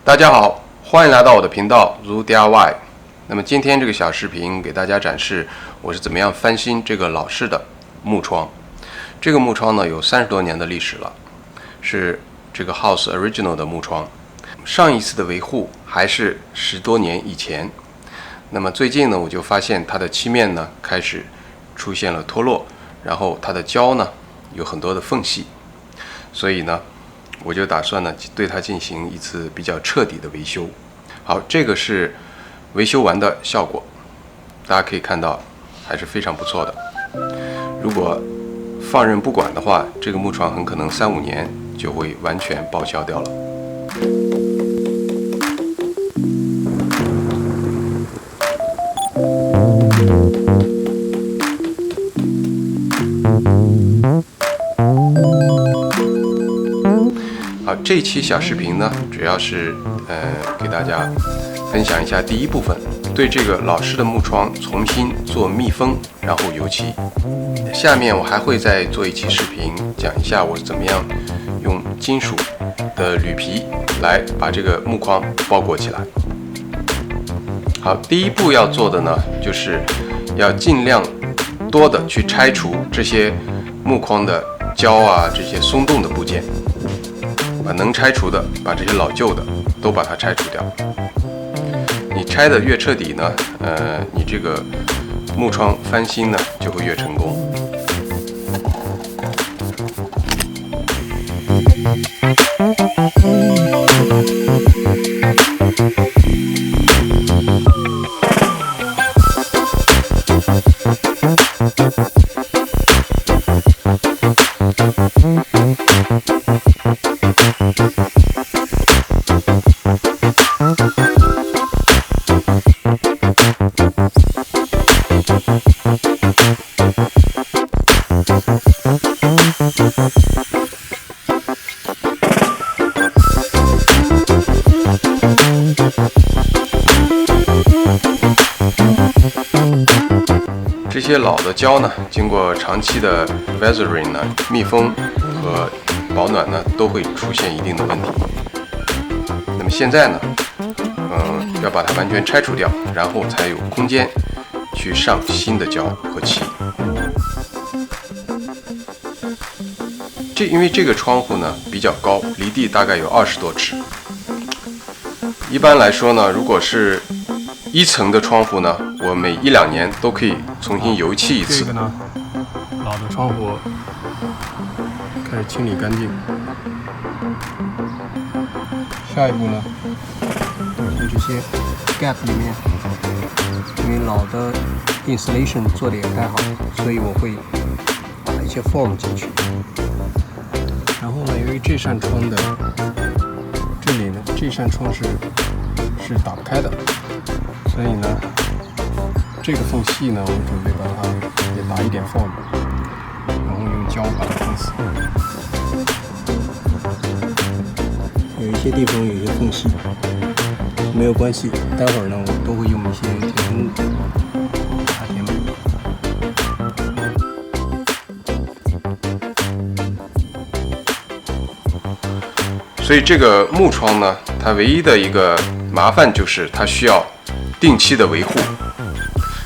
大家好，欢迎来到我的频道如 DIY。那么今天这个小视频给大家展示我是怎么样翻新这个老式的木窗。这个木窗呢有30多年的历史了，是这个 House Original 的木窗。上一次的维护还是10多年以前。那么最近呢，我就发现它的漆面呢开始出现了脱落，然后它的胶呢有很多的缝隙，所以呢，我就打算呢对它进行一次比较彻底的维修。好，这个是维修完的效果，大家可以看到还是非常不错的。如果放任不管的话，这个木窗很可能3-5年就会完全报销掉了。好，这一期小视频呢，主要是给大家分享一下第一部分，对这个老式的木窗重新做密封，然后油漆。下面我还会再做一期视频，讲一下我是怎么样用金属的铝皮来把这个木框包裹起来。好，第一步要做的呢，就是要尽量多的去拆除这些木框的胶啊，这些松动的部件。把能拆除的，把这些老旧的都把它拆除掉。你拆的越彻底呢，你这个木窗翻新呢就会越成功。这些老的胶呢，经过长期的 weathering 呢，密封和保暖呢，都会出现一定的问题。那么现在呢，要把它完全拆除掉，然后才有空间去上新的胶和漆。因为这个窗户呢比较高，离地大概有20多尺。一般来说呢，如果是1层的窗户呢，我每1-2年都可以重新油漆一次。这个呢，老的窗户开始清理干净。下一步呢，从这些 gap 里面，因为老的 insulation 做的也不太好，所以我会打一些 form 进去。然后呢，由于这扇窗的这里呢，这扇窗是打不开的，所以呢，这个缝隙呢，我准备把它也打一点 form， 然后用胶把它封死。有一些地方有一些缝隙，没有关系，待会儿呢，我都会用一些填充物把它填满。所以这个木窗呢，它唯一的一个麻烦就是它需要定期的维护。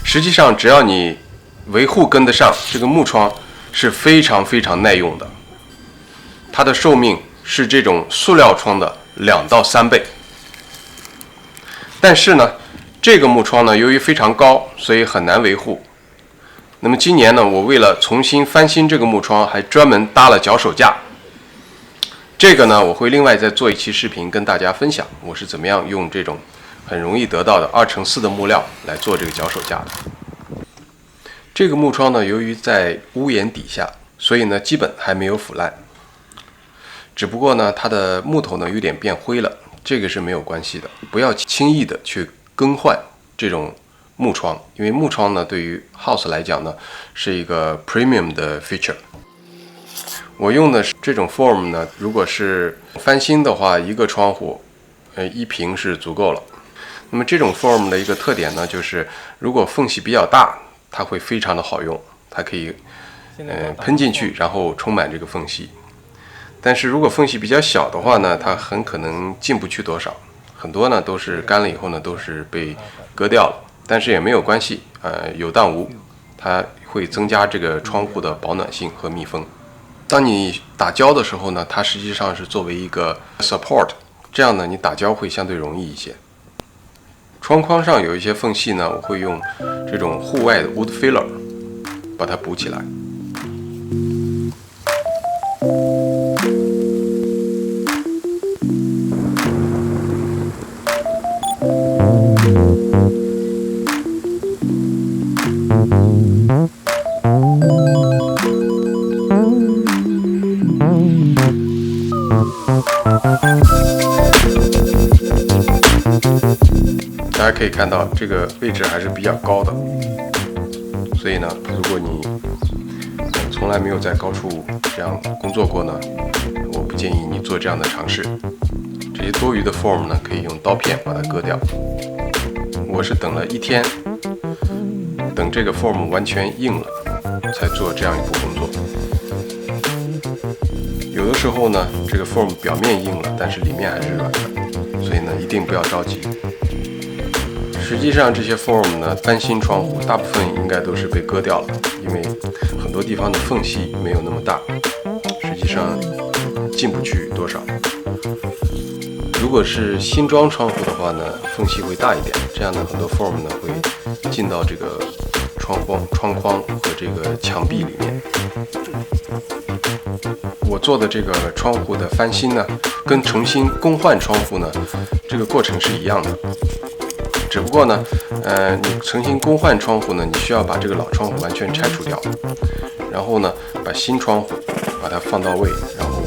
实际上，只要你维护跟得上，这个木窗是非常非常耐用的。它的寿命是这种塑料窗的2到3倍。但是呢，这个木窗呢，由于非常高，所以很难维护。那么今年呢，我为了重新翻新这个木窗，还专门搭了脚手架。这个呢，我会另外再做一期视频跟大家分享，我是怎么样用这种很容易得到的2x4的木料来做这个脚手架的。这个木窗呢，由于在屋檐底下，所以呢基本还没有腐烂。只不过呢，它的木头呢有点变灰了，这个是没有关系的。不要轻易的去更换这种木窗，因为木窗呢对于 house 来讲呢是一个 premium 的 feature。我用的是这种 form 呢，如果是翻新的话，一个窗户1平是足够了。那么这种 form 的一个特点呢，就是如果缝隙比较大，它会非常的好用，它可以喷进去，然后充满这个缝隙。但是如果缝隙比较小的话呢，它很可能进不去多少，很多呢都是干了以后呢都是被割掉了，但是也没有关系，有当无，它会增加这个窗户的保暖性和密封。当你打胶的时候呢，它实际上是作为一个 support， 这样呢你打胶会相对容易一些。窗框上有一些缝隙呢，我会用这种户外的 wood filler 把它补起来。大家可以看到这个位置还是比较高的，所以呢，如果你从来没有在高处这样工作过呢，我不建议你做这样的尝试。这些多余的 form 呢，可以用刀片把它割掉。我是等了1天，等这个 form 完全硬了，才做这样一步工作。有的时候呢，这个 form 表面硬了，但是里面还是软的，所以呢，一定不要着急。实际上这些 form 呢，翻新窗户大部分应该都是被割掉了，因为很多地方的缝隙没有那么大，实际上进不去多少。如果是新装窗户的话呢，缝隙会大一点，这样呢很多 form 呢会进到这个窗框和这个墙壁里面。我做的这个窗户的翻新呢，跟重新更换窗户呢，这个过程是一样的。只不过呢，你重新更换窗户呢，你需要把这个老窗户完全拆除掉，然后呢，把新窗户把它放到位，然后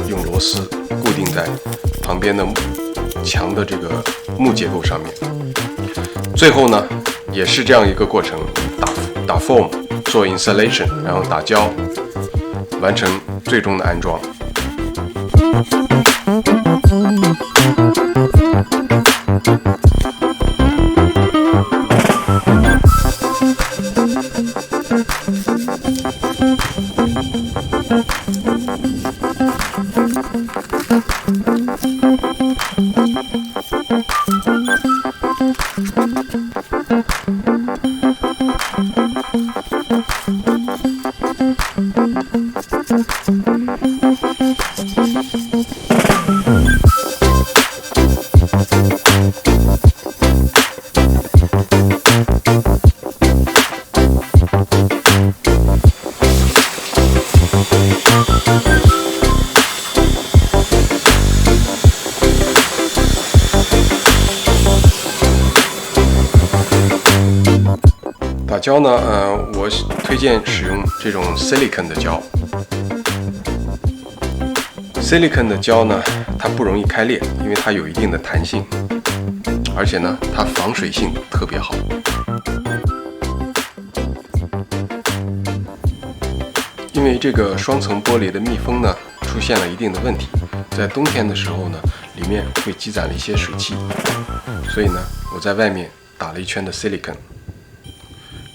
用螺丝固定在旁边的墙的这个木结构上面。最后呢，也是这样一个过程，打 foam 做 insulation， 然后打胶，完成最终的安装。打胶呢，我推荐使用这种 silicon 的胶。silicon 的胶呢，它不容易开裂，因为它有一定的弹性，而且呢，它防水性特别好。因为这个双层玻璃的密封呢，出现了一定的问题，在冬天的时候呢，里面会积攒了一些水汽，所以呢，我在外面打了一圈的 silicon。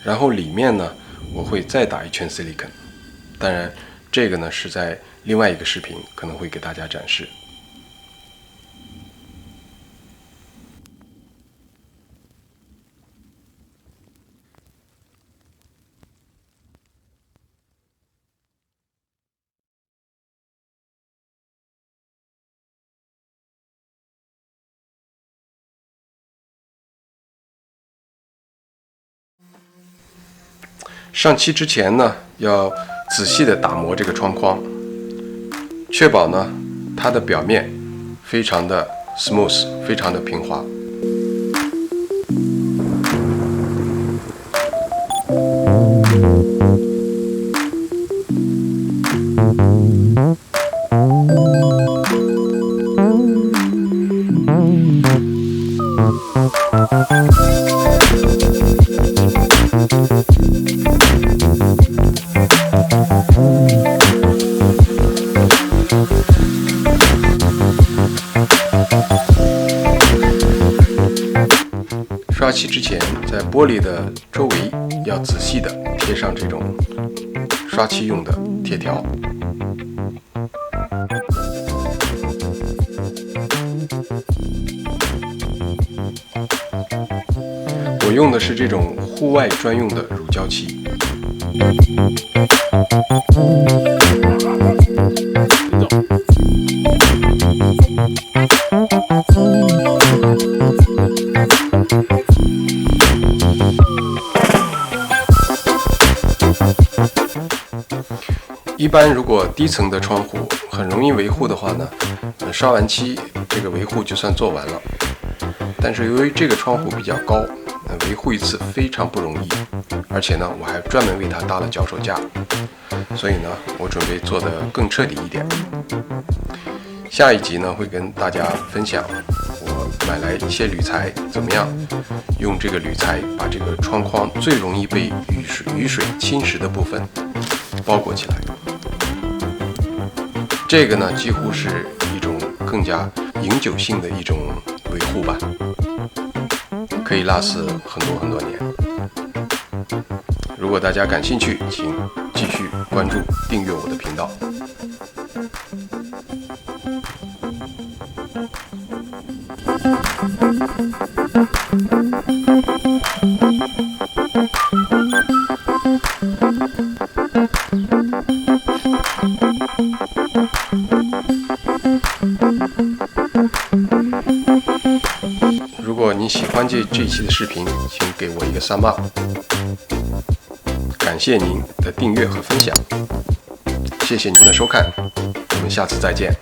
然后里面呢，我会再打一圈 silicon， 当然这个呢是在另外一个视频可能会给大家展示。上漆之前呢，要仔细的打磨这个窗框，确保呢它的表面非常的 smooth， 非常的平滑。刷漆之前，在玻璃的周围要仔细的贴上这种刷漆用的贴条。我用的是这种户外专用的乳胶漆。一般如果低层的窗户很容易维护的话呢，刷完漆这个维护就算做完了。但是由于这个窗户比较高，维护一次非常不容易，而且呢我还专门为它搭了脚手架，所以呢我准备做得更彻底一点。下一集呢会跟大家分享我买来一些铝材，怎么样用这个铝材把这个窗框最容易被雨水侵蚀的部分包裹起来。这个呢几乎是一种更加永久性的一种维护吧，可以 last 很多年。如果大家感兴趣，请继续关注订阅我的频道。如果你喜欢这一期的视频，请给我一个 thumb up， 感谢您的订阅和分享，谢谢您的收看，我们下次再见。